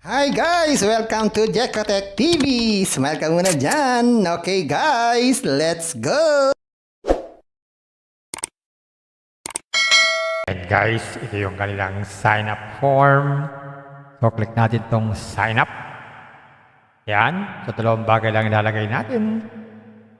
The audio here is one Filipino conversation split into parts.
Hi guys! Welcome to Jekotech TV! Smile ka muna dyan! Okay guys, let's go! And guys, ito yung kanilang sign up form. So click natin tong sign up. Yan. So dalawang bagay lang ilalagay natin.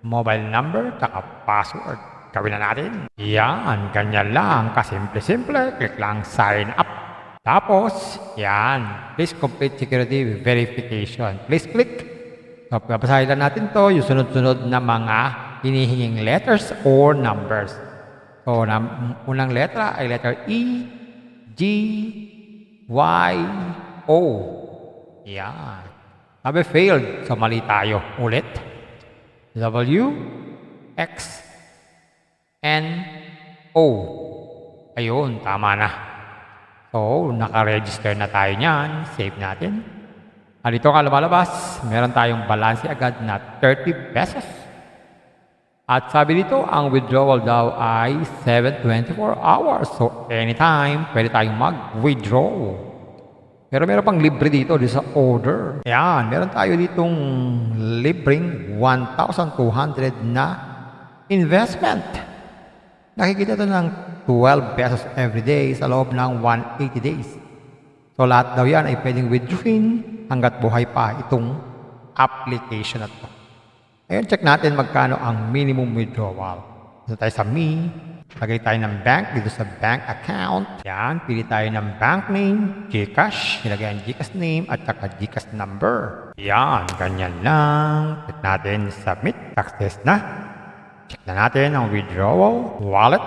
Mobile number, tsaka password. Gawin na natin. Yan. Ganyan lang. Kasimple-simple. Click lang sign up. Tapos, yan. Please complete security verification. Please click. So, babasahin lang natin to. Yung sunod-sunod na mga hinihinging letters or numbers. So, unang letra ay letter E, G, Y, O. Yan. Sabi failed. So, mali tayo. Ulit. W, X, N, O. Ayun, tama na. So, naka-register na tayo niyan. Save natin. Dito ka lumalabas, meron tayong balance agad na 30 pesos. At sabi dito, ang withdrawal daw ay 7-24 hours. So, anytime, pwede tayong mag-withdraw. Pero meron pang libre dito sa order. Ayan, meron tayo ditong libreng 1,200 na investment. Nakikita ito ng 12 pesos every day sa loob ng 180 days. So, lahat daw yan ay pwedeng withdrawin hanggat buhay pa itong application na ito. Ngayon, check natin magkano ang minimum withdrawal. Dito tayo sa Me. Lagay tayo ng bank dito sa bank account. Yan, pili tayo ng bank name, GCash. Ilagay ang GCash name at saka GCash number. Yan, ganyan lang. Click natin submit. Success na. Check na natin ang withdrawal wallet.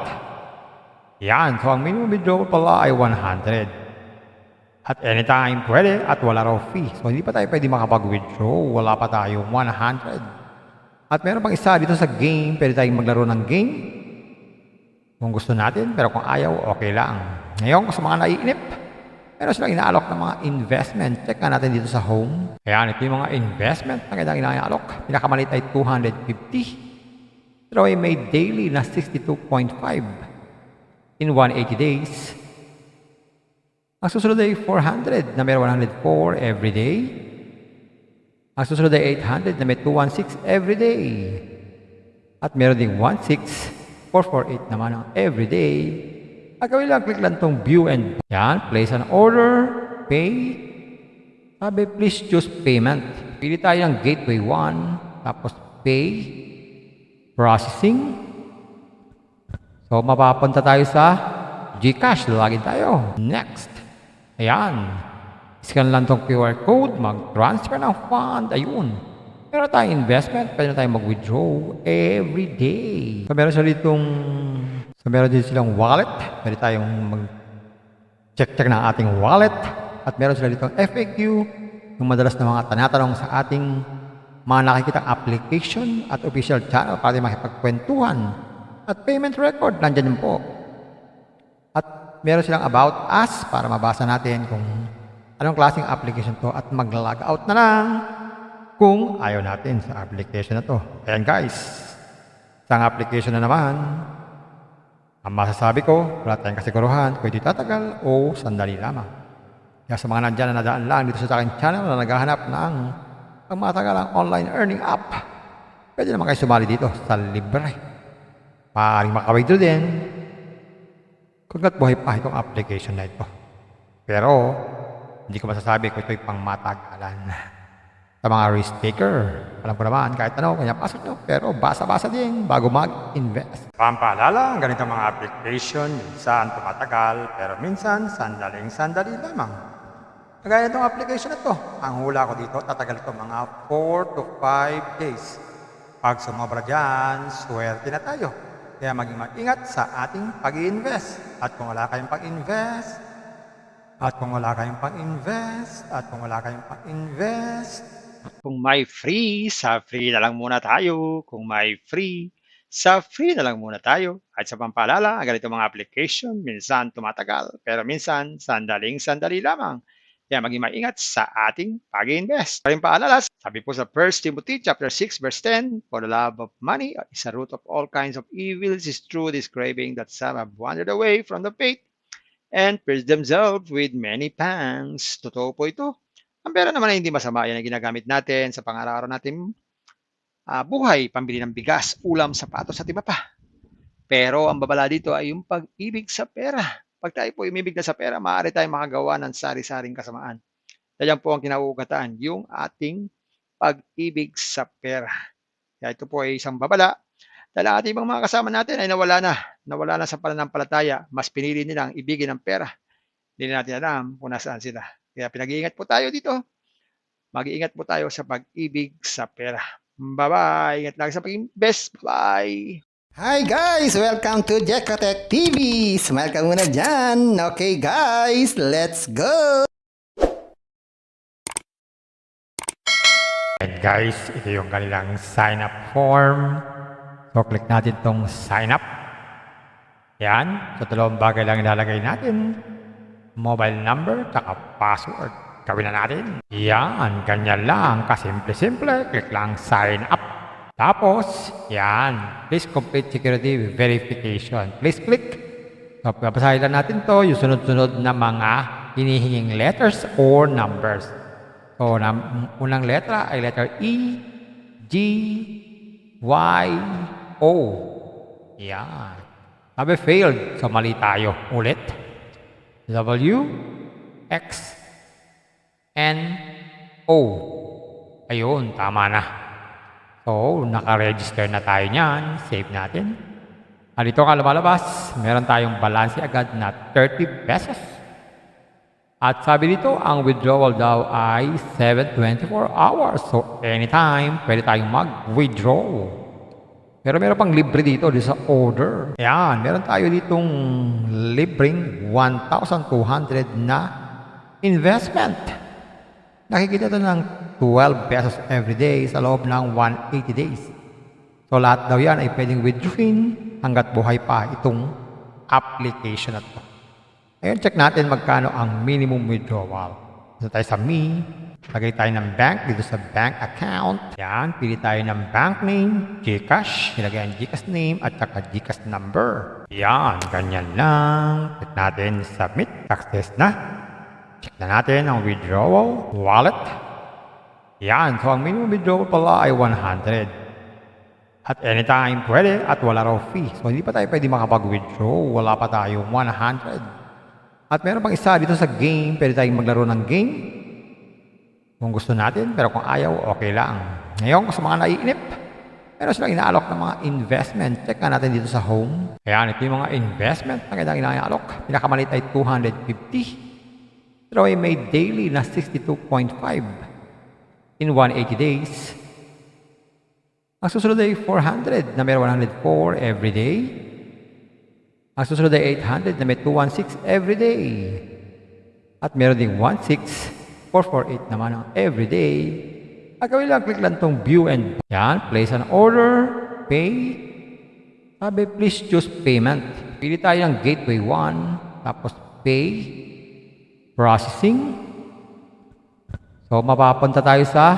Yan, so ang minimum withdrawal pala ay 100. At anytime pwede at wala raw fee. So hindi pa tayo pwede makapag-withdraw. Wala pa tayong 100. At meron pang isa dito sa game. Pwede tayong maglaro ng game. Kung gusto natin. Pero kung ayaw, okay lang. Ngayon, sa mga naiinip, meron silang inaalok ng mga investment. Check nga natin dito sa home. Ayan, ito yung mga investment na kailangan inaalok. Pinakamaliit ay 250. Pero ay may daily na 62.5 in 180 days. Ang susunod ay 400 na may 104 every day. Ang susunod ay 800 na may 216 every day. At meron ding 16448 naman ang every day. At gawin lang, click lang itong view and yan, place an order, pay. Sabi, please choose payment. Pili tayo ng gateway 1, tapos pay, processing. So, mapapunta tayo sa GCash. Login tayo. Next. Ayan. Scan lang itong QR code, mag-transfer ng fund, ayun. Meron tayong investment, pwede na tayong mag-withdraw every day. So meron din silang wallet, pwede tayong mag-check ng ating wallet. At meron sila ditong FAQ, yung madalas na mga tanatanong sa ating mga nakikita application at official channel para makipagkwentuhan. At payment record, nandyan yun po. At meron silang about us para mabasa natin kung anong klaseng application to at mag-log out na lang kung ayaw natin sa application na to. Ayan guys, isang application na naman. Ang masasabi ko, wala tayong kasiguruhan kung ito tatagal o sandali lamang. Kaya sa mga nandyan na nadaan lang dito sa aking channel na naghahanap ng ang matagalang online earning app, pwede naman kayo sumali dito sa libre. Maaaring makawithdraw din kung buhay pa itong application na ito. Pero, hindi ko masasabi kung ito'y pangmatagalan. Sa mga risk taker, alam ko naman kahit ano, kanya pasok nyo. Pero basa-basa din bago mag-invest. Pampaalala, ang ganitong mga application, minsan tumatagal, pero minsan sandaling-sandali lamang. Kagaya itong application na to, ang hula ko dito, tatagal ito mga 4 to 5 days. Pag sumobra dyan, swerte na tayo. Kaya maging mag-ingat sa ating pag-invest. At kung wala kayong pag-invest, Kung may free, sa free na lang muna tayo. Kung may free, sa free na lang muna tayo. At sa pampaalala, ang ganito mga application, minsan tumatagal, pero minsan sandaling-sandali lamang. Kaya maging maingat sa ating pag-invest. Paring paalala, sabi po sa 1 Timothy chapter 6 verse 10, for the love of money is a root of all kinds of evils, is true this craving that some have wandered away from the faith and pierced themselves with many pangs. Totoo po ito. Ang pera naman ay hindi masama, yan ang ginagamit natin sa pang-araw-araw nating buhay, pambili ng bigas, ulam, sapatos at iba pa. Pero ang babala dito ay yung pag-ibig sa pera. 'Pag tayo po umibig na sa pera, maaari tayong makagawa ng sari-saring kasamaan. Yan po ang kinauugatan, yung ating pag-ibig sa pera. Kaya ito po ay isang babala dahil ang ating ibang mga kasama natin ay nawala na sa pananampalataya. Mas pinili nilang ibigin ang pera. Hindi na natin alam kung nasaan sila. Kaya pinag-iingat po tayo dito. Mag-iingat po tayo sa pag-ibig sa pera. Bye-bye. Ingat lagi sa pag-invest. Bye. Hi guys! Welcome to Jekatech TV! Smile ka muna dyan! Okay guys, let's go! And guys, ito yung kanilang sign up form. So click natin tong sign up. Yan. So dalawang bagay lang ilalagay natin. Mobile number, tsaka password. Gawin na natin. Yan. Ganyan lang. Kasimple-simple. Click lang sign up. Tapos, yan. Please complete security verification. Please click. So, babasahin lang natin to. Yung sunod-sunod na mga hinihinging letters or numbers. So, unang letra ay letter E, G, Y, O. Yan. Sabi failed. So, mali tayo. Ulit. W, X, N, O. Ayun, tama na. So, naka-register na tayo niyan. Save natin. At dito ka lumalabas, meron tayong balance agad na 30 pesos. At sabi dito, ang withdrawal daw ay 7-24 hours. So, anytime, pwede tayong mag-withdraw. Pero meron pang libre dito sa order. Ayan, meron tayo ditong libreng 1,200 na investment. Nakikita ito ng 12 pesos every day sa loob ng 180 days. So lahat daw yan ay pwedeng withdrawin hanggat buhay pa itong application na ito. Ngayon check natin magkano ang minimum withdrawal. Dito tayo sa Me. Lagay tayo ng bank dito sa bank account. Yan, pili tayo ng bank name, GCash. Ilagay ang GCash name at saka GCash number. Yan, ganyan lang. Click natin submit. Success na. Check na natin ang withdrawal wallet. Yan, so ang minimum withdrawal pala ay 100. At anytime pwede at wala raw fee. So hindi pa tayo pwede makapag-withdraw. Wala pa tayong 100. At meron pang isa dito sa game. Pwede tayong maglaro ng game. Kung gusto natin, pero kung ayaw, okay lang. Ngayon, sa mga naiinip, meron silang inaalok ng mga investment. Check nga natin dito sa home. Ayan, ito yung mga investment na kailangan inaalok. Pinakamalit ay 250. Pero ay may daily na 62.5 in 180 days. Ang susunod ay 400 na may 104 every day. Ang susunod ay 800 na may 216 every day. At meron ding 448 naman ang every day. At gawin lang, click lang tong view and yan, place an order, pay. Sabi, please choose payment. Pili tayo ng gateway 1, tapos pay, processing. So, mapapunta tayo sa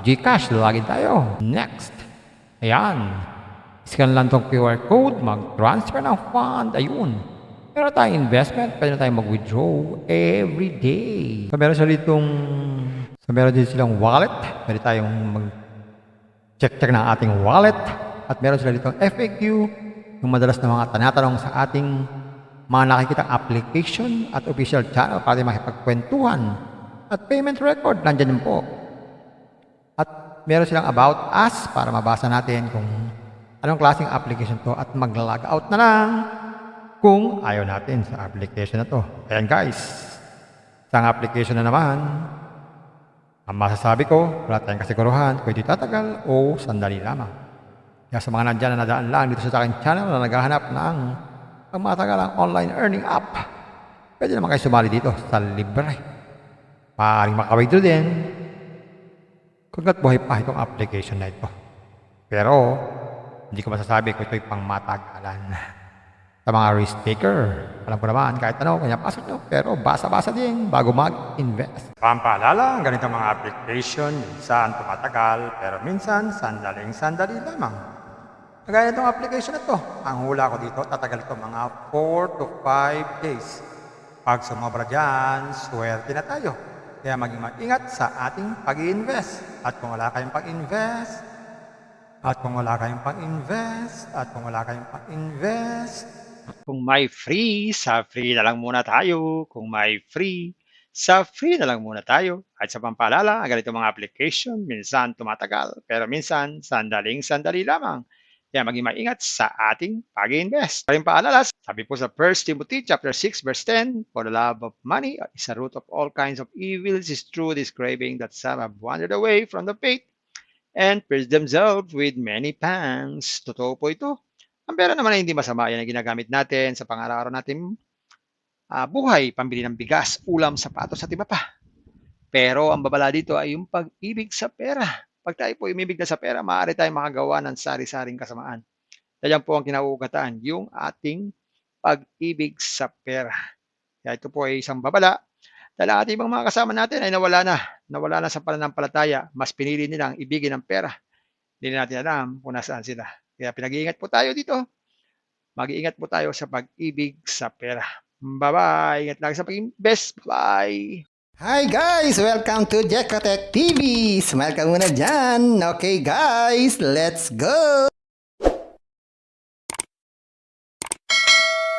GCash. Login tayo. Next. Ayan. Scan lang tong QR code, mag-transfer ng fund. Ayun. Meron tayong investment, pwede na tayong mag-withdraw every day. So, meron din silang wallet. Pwede tayong mag-check ng ating wallet. At meron sila ditong FAQ, yung madalas na mga tanatanong sa ating mga nakikita application at official channel para makipagkwentuhan. At payment record, nandyan po. At meron silang about us para mabasa natin kung anong klaseng application to at mag-log out na lang kung ayaw natin sa application na to. Ayan guys, isang application na naman. Ang masasabi ko, wala tayong kasiguruhan kung ito tatagal o sandali lamang. Kaya sa mga nandyan na nadaan lang dito sa aking channel na naghahanap ng matagalang online earning app, pwede naman kayo sumali dito sa libre. Maaaring maka-withdraw din kung buhay pa itong application na ito. Pero, hindi ko masasabi kung ito'y pang matagalan. Sa mga risk taker, alam ko naman kahit ano, kanya pasok nyo, pero basa-basa din bago mag-invest. Pampaalala, ang ganitong mga application, minsan tumatagal, pero minsan sandaling-sandali lamang. Kagaya itong application na to, ang hula ko dito, tatagal ito mga 4 to 5 days. Pag sumobra dyan, swerte na tayo. Kaya maging maingat sa ating pag-invest. At kung wala kayong pag-invest, Kung may free, sa free na lang muna tayo. Kung may free, sa free na lang muna tayo. At sa pampaalala, ang ganito mga application, minsan tumatagal, pero minsan sandaling-sandali lamang. Kaya maging maingat sa ating pag-invest. Paring paalala, sabi po sa 1 Timothy chapter 6 verse 10, for the love of money is a root of all kinds of evils, is true this craving that some have wandered away from the faith and pierced themselves with many pangs. Totoo po ito. Ang pera naman ay hindi masama. Yan ang ginagamit natin sa pang-araw-araw natin buhay, pambili ng bigas, ulam, sapatos at iba pa. Pero ang babala dito ay yung pag-ibig sa pera. Pag tayo po umibig na sa pera, maaari tayong makagawa ng sari-saring kasamaan. Yan po ang kinauugatan, yung ating pag-ibig sa pera. Kaya ito po ay isang babala dahil ang ating ibang mga kasama natin ay nawala na sa pananampalataya. Mas pinili nilang ibigin ang pera. Hindi na natin alam kung nasaan sila. Kaya pinag-iingat po tayo dito. Mag-iingat po tayo sa pag-ibig sa pera. Bye-bye. Ingat lagi sa pag-invest. Bye. Hi guys! Welcome to Jekatech TV! Smile ka muna dyan! Okay guys, let's go!